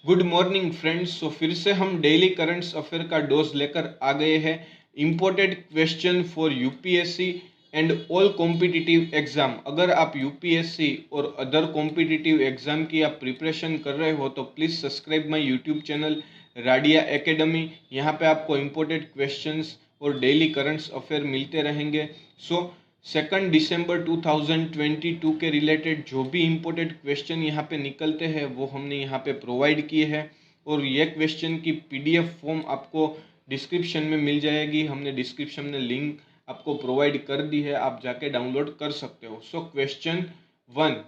Good morning friends. सो फिर से हम डेली करंट्स अफेयर का डोज लेकर आ गए हैं। Imported question for UPSC and all competitive exam. अगर आप यूपीएससी और अदर कॉम्पिटिटिव एग्जाम की आप प्रिपरेशन कर रहे हो तो please subscribe my YouTube channel Radia academy. यहाँ पे आपको इम्पोर्टेड क्वेश्चंस और डेली करंट्स अफेयर मिलते रहेंगे। सो 2 दिसंबर 2022 के रिलेटेड जो भी इम्पोर्टेंट क्वेश्चन यहाँ पे निकलते हैं वो हमने यहाँ पे प्रोवाइड किए हैं और ये क्वेश्चन की पीडीएफ फॉर्म आपको डिस्क्रिप्शन में मिल जाएगी। हमने डिस्क्रिप्शन में लिंक आपको प्रोवाइड कर दी है, आप जाके डाउनलोड कर सकते हो। सो क्वेश्चन 1,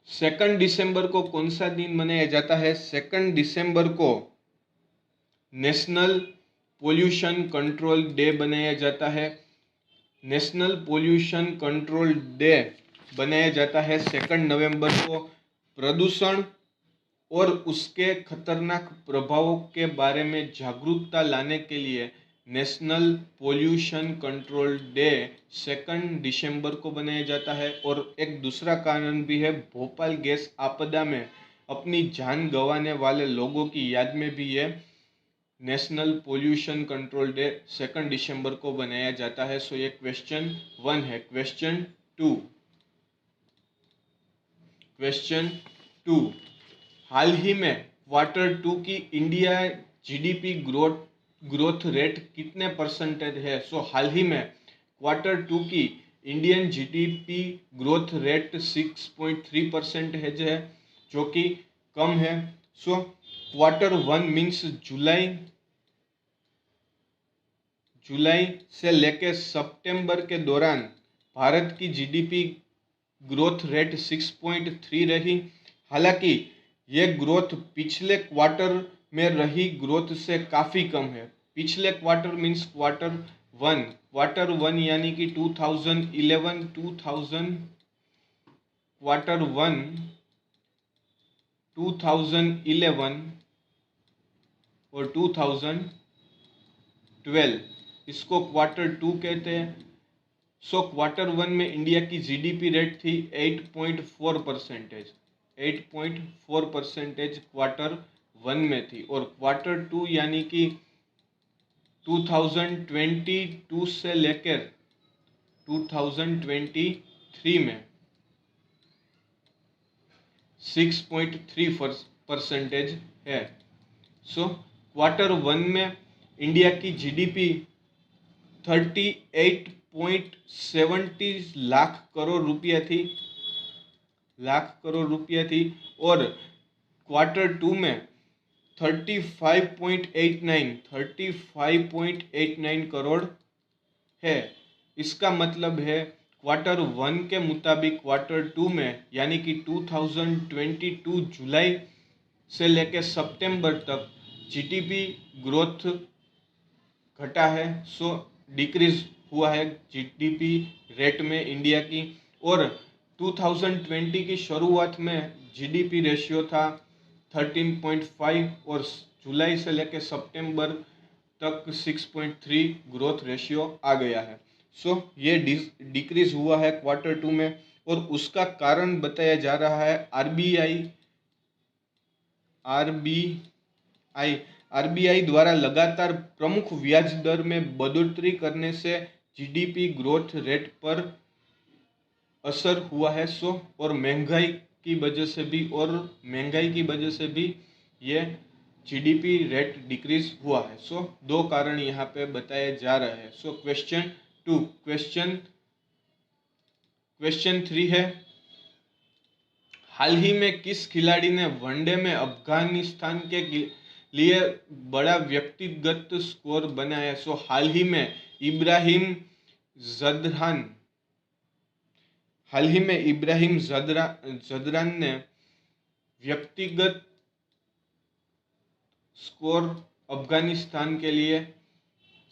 2 दिसंबर को कौन सा दिन मनाया जाता है? 2 दिसंबर को नेशनल पोल्यूशन कंट्रोल डे बनाया जाता है। नेशनल पोल्यूशन कंट्रोल डे बनाया जाता है 2 नवंबर को। प्रदूषण और उसके खतरनाक प्रभावों के बारे में जागरूकता लाने के लिए नेशनल पोल्यूशन कंट्रोल डे 2 दिसंबर को बनाया जाता है। और एक दूसरा कारण भी है, भोपाल गैस आपदा में अपनी जान गंवाने वाले लोगों की याद में भी ये नेशनल पोल्यूशन कंट्रोल डे 2 दिसंबर को बनाया जाता है। सो ये क्वेश्चन 1 है। क्वेश्चन 2, हाल ही में Q2 की इंडिया जीडीपी ग्रोथ रेट कितने परसेंटेज है? सो हाल ही में Q2 की इंडियन जीडीपी ग्रोथ रेट 6.3% है, जो कि कम है। सो Q1 मीन्स जुलाई से लेकर सितंबर के दौरान भारत की जीडीपी ग्रोथ रेट 6.3 रही। हालांकि ये ग्रोथ पिछले क्वार्टर में रही ग्रोथ से काफ़ी कम है। पिछले क्वार्टर मीन्स क्वार्टर वन यानी कि 2011 और 2012 इसको Q2 कहते हैं। सो Q1 में इंडिया की जीडीपी रेट थी 8.4%। Q1 में थी। और Q2 यानी कि 2022 से लेकर 2023 में 6.3% है। सो Q1 में इंडिया की जीडीपी 38.70 लाख करोड़ रुपया थी और Q2 में 35.89 करोड़ है। इसका मतलब है Q1 के मुताबिक Q2 में यानी कि 2022 जुलाई से लेकर सितंबर तक जीडीपी ग्रोथ घटा है। सो डिक्रीज हुआ है जीडीपी रेट में इंडिया की। और 2020 की शुरुआत में जीडीपी रेशियो था 13.5 और जुलाई से लेकर सितंबर तक 6.3 ग्रोथ रेशियो आ गया है। सो ये डिक्रीज हुआ है Q2 में और उसका कारण बताया जा रहा है आरबीआई द्वारा लगातार प्रमुख ब्याज दर में बढ़ोतरी करने से जीडीपी ग्रोथ रेट पर असर हुआ है। सो और महंगाई की वजह से भी ये जीडीपी रेट डिक्रीज हुआ है। सो दो कारण यहाँ पे बताए जा रहे हैं। सो क्वेश्चन 3 है, हाल ही में किस खिलाड़ी ने वनडे में अफगानिस्तान के लिए बड़ा व्यक्तिगत स्कोर बनाया? सो हाल ही में इब्राहिम जदरान ने व्यक्तिगत स्कोर अफगानिस्तान के लिए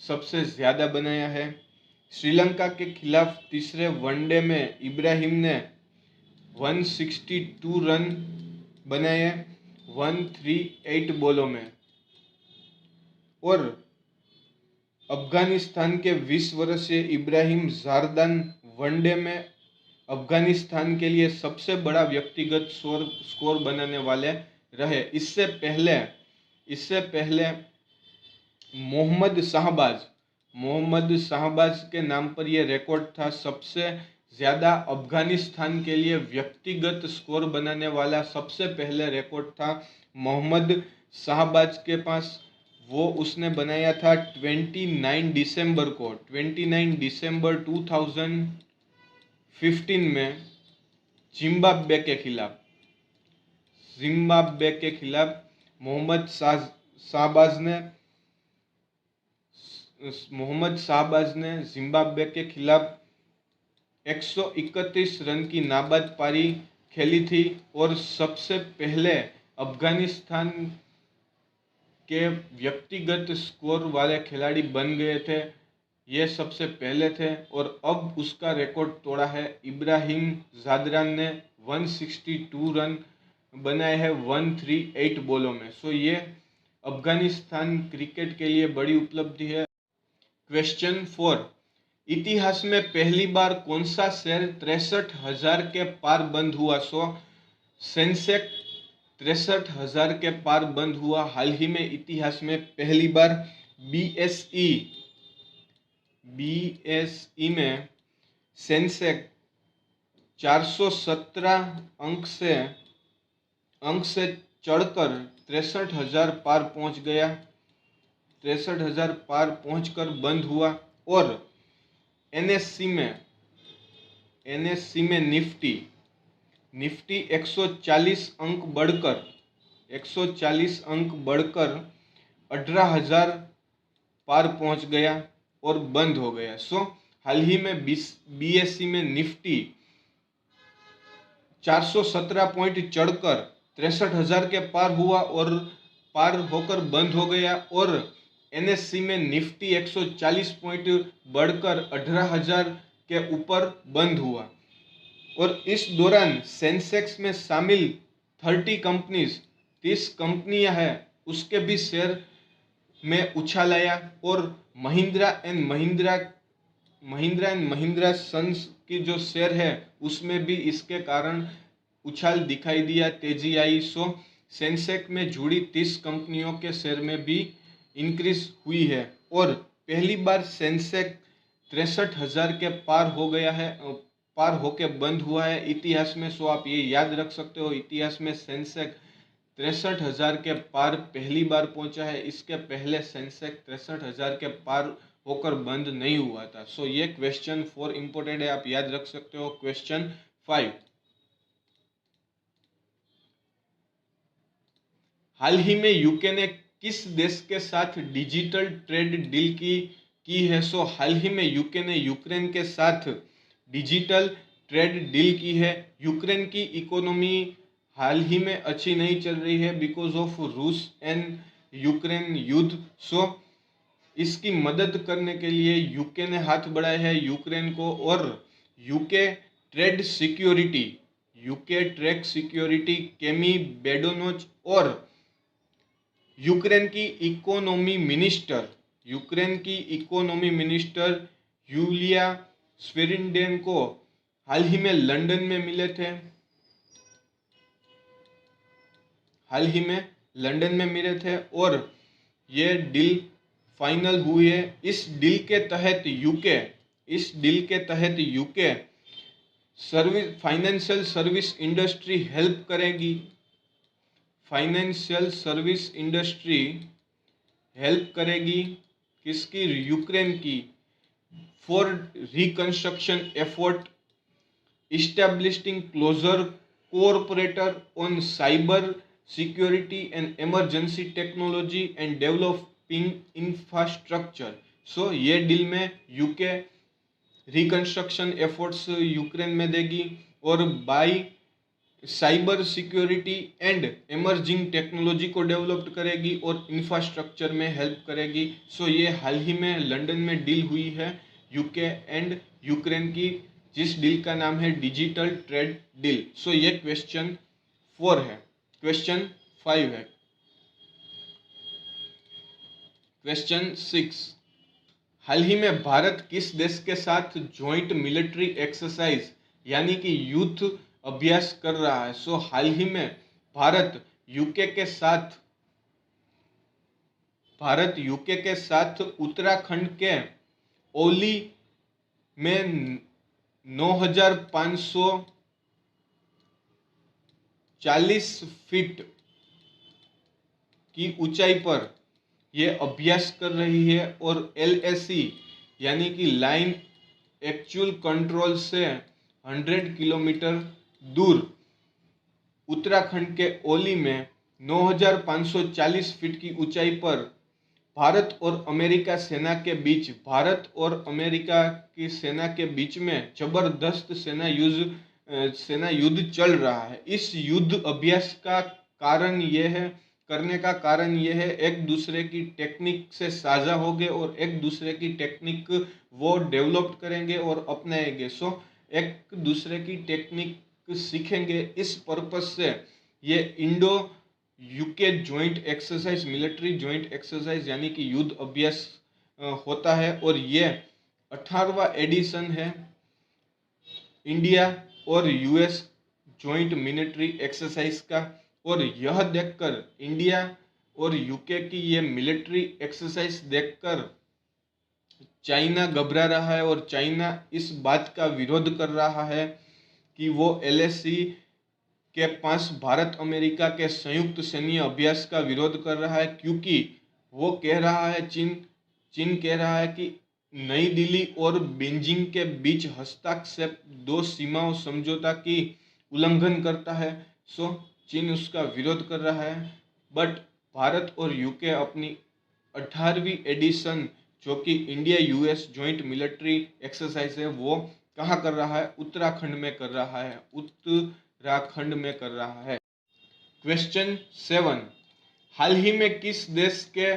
सबसे ज़्यादा बनाया है। श्रीलंका के खिलाफ तीसरे वनडे में इब्राहिम ने 162 रन बनाए 138 बॉलों में। और अफगानिस्तान के 20 वर्षीय इब्राहिम जरदान वनडे में अफगानिस्तान के लिए सबसे बड़ा व्यक्तिगत स्कोर बनाने वाले रहे। इससे पहले मोहम्मद शाहबाज के नाम पर यह रिकॉर्ड था। सबसे ज़्यादा अफगानिस्तान के लिए व्यक्तिगत स्कोर बनाने वाला सबसे पहले रिकॉर्ड था मोहम्मद शाहबाज के पास। वो उसने बनाया था 29 दिसंबर को। 29 दिसंबर 2015 में जिम्बाब्वे के खिलाफ मोहम्मद शाहबाज ने जिम्बाब्वे के खिलाफ 131 रन की नाबाद पारी खेली थी और सबसे पहले अफगानिस्तान के व्यक्तिगत स्कोर वाले खिलाड़ी बन गए थे। ये सबसे पहले थे और अब उसका रिकॉर्ड तोड़ा है। इब्राहिम ज़ादरान ने 162 रन बनाए हैं 138 बॉलों में। सो ये अफगानिस्तान क्रिकेट के लिए बड़ी उपलब्धि है। क्वेश्चन 4, इतिहास में पहली बार कौन सा शेयर 63,000 के पार बंद हुआ? सो सेंसेक्स 63,000 के पार बंद हुआ। हाल ही में इतिहास में पहली बार बीएसई में सेंसेक्स 417 अंक से चढ़कर 63,000 पार पहुंच गया। 63,000 पार पहुंचकर बंद हुआ। और एनएससी में निफ्टी 140 अंक बढ़कर 18,000 पार पहुंच गया और बंद हो गया। सो हाल ही में बीएसई में निफ्टी 417 पॉइंट चढ़कर 63,000 के पार हुआ और पार होकर बंद हो गया। और एनएससी में निफ्टी 140 पॉइंट बढ़कर 18,000 के ऊपर बंद हुआ। और इस दौरान सेंसेक्स में शामिल 30 कंपनियां हैं, उसके भी शेयर में उछाल आया। और महिंद्रा एंड महिंद्रा सन्स की जो शेयर है उसमें भी इसके कारण उछाल दिखाई दिया, तेजी आई। सो सेंसेक्स में जुड़ी 30 कंपनियों के शेयर में भी इंक्रीज हुई है। और पहली बार सेंसेक्स 63,000 के पार हो गया है, पार होके बंद हुआ है इतिहास में। सो आप ये याद रख सकते हो, इतिहास में सेंसेक्स 63,000 के पार पहली बार पहुंचा है। इसके पहले सेंसेक्स 63,000 के पार होकर बंद नहीं हुआ था। सो ये क्वेश्चन 4 इंपोर्टेंट है, आप याद रख सकते हो। क्वेश्चन 5, हाल ही में यूके ने किस देश के साथ डिजिटल ट्रेड डील की है? सो हाल ही में यूके ने यूक्रेन के साथ डिजिटल ट्रेड डील की है। यूक्रेन की इकोनॉमी हाल ही में अच्छी नहीं चल रही है बिकॉज ऑफ रूस एंड यूक्रेन युद्ध। सो इसकी मदद करने के लिए यूके ने हाथ बढ़ाया है यूक्रेन को। और यूके ट्रेड सिक्योरिटी केमी बेडोनोच और यूक्रेन की इकोनॉमी मिनिस्टर यूलिया स्वेरिडेनको हाल ही में लंदन में मिले थे और ये डील फाइनल हुई है। इस डील के तहत UK financial service industry help करेगी किसकी? यूक्रेन की, for reconstruction effort, establishing closer cooperator on cyber security and emergency technology and developing infrastructure. So ये डील में यूके रिकंस्ट्रक्शन एफर्ट्स यूक्रेन में देगी और by cyber security and emerging technology को develop करेगी और इंफ्रास्ट्रक्चर में हेल्प करेगी। सो ये हाल ही में लंदन में डील हुई है यूके एंड यूक्रेन की, जिस डील का नाम है डिजिटल ट्रेड डील। सो ये क्वेश्चन 4 है। क्वेश्चन 5 है। क्वेश्चन 6, हाल ही में भारत किस देश के साथ ज्वाइंट मिलिट्री एक्सरसाइज यानी कि युद्ध अभ्यास कर रहा है। सो हाल ही में भारत यूके के साथ उत्तराखंड के ओली में 9,540 फीट की ऊंचाई पर यह अभ्यास कर रही है और LAC यानी कि लाइन एक्चुअल कंट्रोल से 100 किलोमीटर दूर उत्तराखंड के ओली में 9,540 फीट की ऊंचाई पर भारत और अमेरिका सेना के बीच में जबरदस्त सेना युद्ध चल रहा है। इस युद्ध अभ्यास का करने का कारण यह है, एक दूसरे की टेक्निक से साझा होंगे और एक दूसरे की टेक्निक वो डेवलप करेंगे और अपनाएंगे। सो एक दूसरे की टेक्निक सीखेंगे। इस पर्पज से ये Indo UK joint exercise, military joint exercise यानी कि युद्ध अभ्यास होता है और ये 18वां एडिशन है इंडिया और US जॉइंट मिलिट्री एक्सरसाइज का। और यह देखकर इंडिया और यूके की ये मिलिट्री एक्सरसाइज देखकर चाइना घबरा रहा है और चाइना इस बात का विरोध कर रहा है कि वो LAC के पास भारत अमेरिका के संयुक्त सैन्य अभ्यास का विरोध कर रहा है, क्योंकि वो कह रहा है चीन कह रहा है कि नई दिल्ली और बीजिंग के बीच हस्ताक्षेप 2 सीमाओं समझौता की उल्लंघन करता है। सो चीन उसका विरोध कर रहा है। बट भारत और यूके अपनी 18वीं एडिशन जो कि India US joint military exercise है वो कहाँ कर रहा है? उत्तराखंड में कर रहा है। क्वेश्चन 7, हाल ही में किस देश के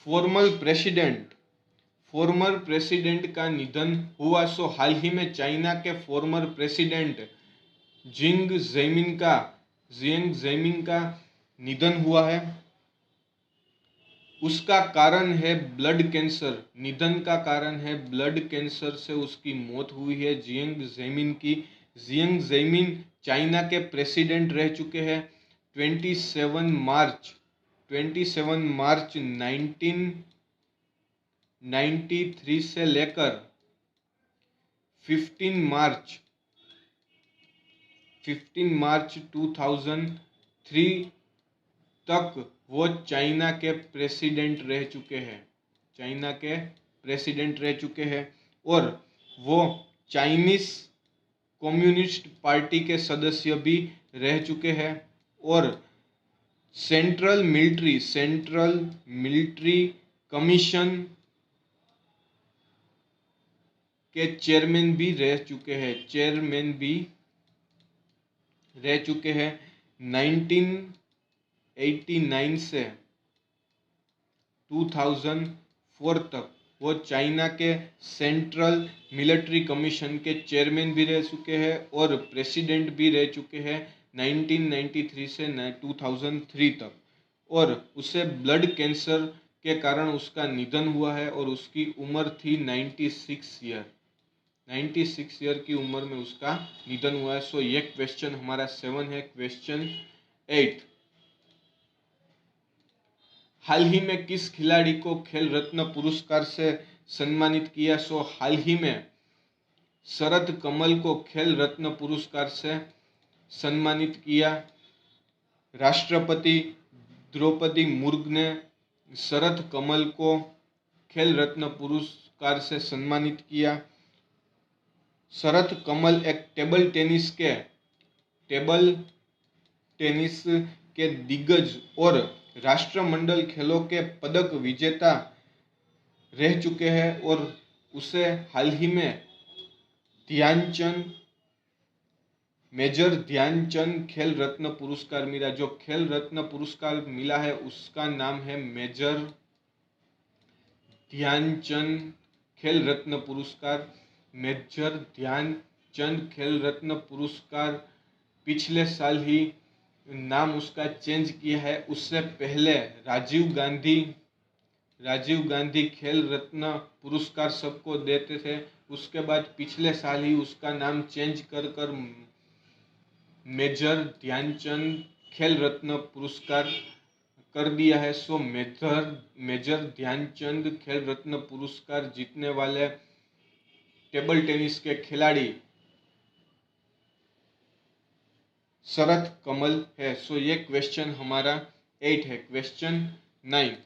फॉर्मर प्रेसिडेंट का निधन हुआ? सो हाल ही में चाइना के फॉर्मर प्रेसिडेंट जिंग ज़ेमिंग का निधन हुआ है। उसका कारण है ब्लड कैंसर। निधन का कारण है ब्लड कैंसर से उसकी मौत हुई है जियांग ज़ेमिन चाइना के प्रेसिडेंट रह चुके हैं 27 मार्च 1993 से लेकर 15 मार्च 2003 तक वो चाइना के प्रेसिडेंट रह चुके हैं और वो चाइनीस कम्युनिस्ट पार्टी के सदस्य भी रह चुके हैं और सेंट्रल मिलिट्री कमीशन के चेयरमैन भी रह चुके हैं 1989 से 2004 तक वो चाइना के सेंट्रल मिलिट्री कमीशन के चेयरमैन भी रह चुके हैं और प्रेसिडेंट भी रह चुके हैं 1993 से 2003 तक। और उसे ब्लड कैंसर के कारण उसका निधन हुआ है और उसकी उम्र थी 96 ईयर की उम्र में उसका निधन हुआ है। सो ये क्वेश्चन हमारा 7 है। क्वेश्चन 8, हाल ही में किस खिलाड़ी को खेल रत्न पुरस्कार से सम्मानित किया? सो हाल ही में शरद कमल को खेल रत्न पुरस्कार से सम्मानित किया। राष्ट्रपति द्रौपदी मुर्मू ने शरद कमल को खेल रत्न पुरस्कार से सम्मानित किया। शरद कमल एक टेबल टेनिस के दिग्गज और राष्ट्रमंडल खेलों के पदक विजेता रह चुके हैं और उसे हाल ही में मेजर ध्यानचंद खेल रत्न पुरस्कार मिला। जो खेल रत्न पुरस्कार मिला है उसका नाम है मेजर ध्यानचंद खेल रत्न पुरस्कार। मेजर ध्यानचंद खेल रत्न पुरस्कार पिछले साल ही नाम उसका चेंज किया है। उससे पहले राजीव गांधी खेल रत्न पुरस्कार सबको देते थे उसके बाद पिछले साल ही उसका नाम चेंज कर कर मेजर ध्यानचंद खेल रत्न पुरस्कार कर दिया है। सो मेजर ध्यानचंद खेल रत्न पुरस्कार जीतने वाले टेबल टेनिस के खिलाड़ी शरथ कमल है। सो ये क्वेश्चन हमारा 8 है। क्वेश्चन 9,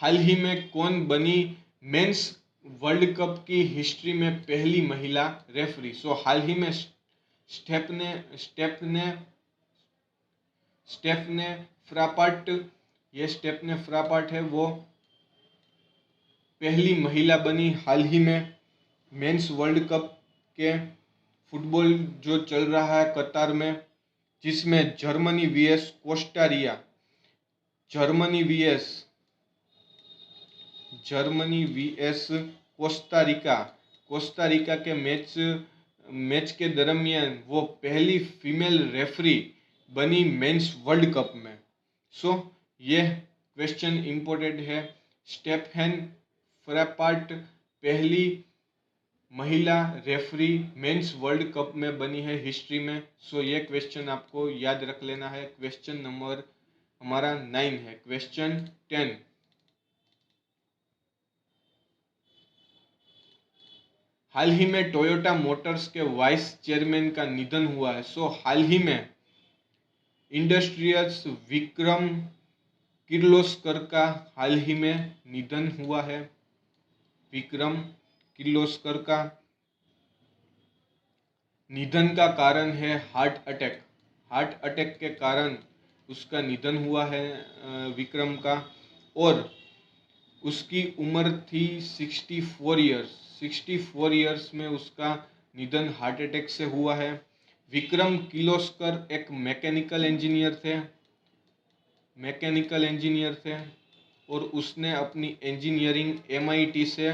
हाल ही में कौन बनी मेंस वर्ल्ड कप की हिस्ट्री में पहली महिला रेफरी? सो हाल ही में स्टेफने फ्रापाट, ये स्टेफने फ्रापाट है, वो पहली महिला बनी हाल ही में मेंस वर्ल्ड कप के फुटबॉल जो चल रहा है कतार में, जिसमें जर्मनी वीएस कोस्टा रिका के मैच के दरमियान वो पहली फीमेल रेफरी बनी मेंस वर्ल्ड कप में। सो ये क्वेश्चन इम्पोर्टेंट है। स्टेफन फ्रैपार्ट पहली महिला रेफरी मेंस वर्ल्ड कप में बनी है हिस्ट्री में। सो ये क्वेश्चन आपको याद रख लेना है। क्वेश्चन नंबर हमारा 9 है। क्वेश्चन 10, हाल ही में टोयोटा मोटर्स के वाइस चेयरमैन का निधन हुआ है। सो हाल ही में इंडस्ट्रियल्स विक्रम किर्लोस्कर का हाल ही में निधन हुआ है। विक्रम किर्लोस्कर का निधन का कारण है हार्ट अटैक के कारण उसका निधन हुआ है विक्रम का, और उसकी उम्र थी 64 ईयर्स में उसका निधन हार्ट अटैक से हुआ है। विक्रम किर्लोस्कर एक मैकेनिकल इंजीनियर थे और उसने अपनी इंजीनियरिंग MIT से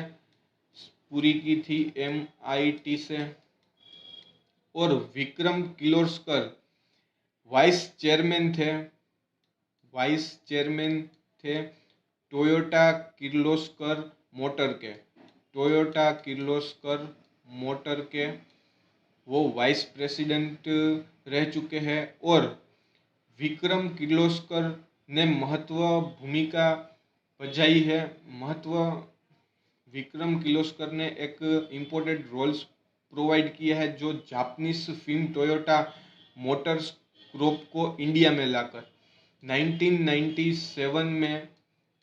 पूरी की थी, MIT से। और विक्रम किर्लोस्कर वाइस चेयरमैन थे टोयोटा किर्लोस्कर मोटर के वो वाइस प्रेसिडेंट रह चुके हैं। और विक्रम किर्लोस्कर ने भूमिका बजाई है। विक्रम किर्लोस्कर ने एक इम्पोर्टेंट रोल्स प्रोवाइड किया है, जो Japanese film Toyota Motors group को इंडिया में लाकर 1997 में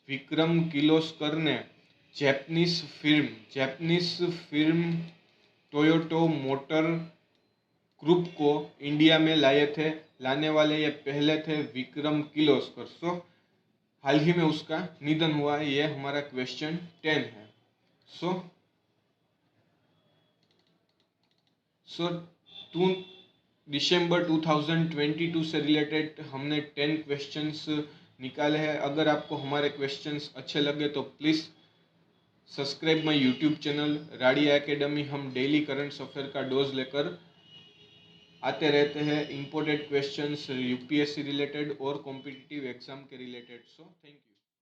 विक्रम किर्लोस्कर ने Japanese film Toyota motor group को इंडिया में लाने वाले ये पहले थे विक्रम किर्लोस्कर। सो हाल ही में उसका निधन हुआ है। ये हमारा क्वेश्चन 10 है। सो 2 दिसंबर 2022 से रिलेटेड हमने 10 क्वेश्चंस निकाले हैं। अगर आपको हमारे क्वेश्चंस अच्छे लगे तो please subscribe my YouTube channel Radia academy. हम डेली करंट अफेयर का डोज लेकर आते रहते हैं, इम्पोर्टेंट क्वेश्चंस UPSC रिलेटेड और कॉम्पिटिटिव एग्जाम के रिलेटेड। So thank you.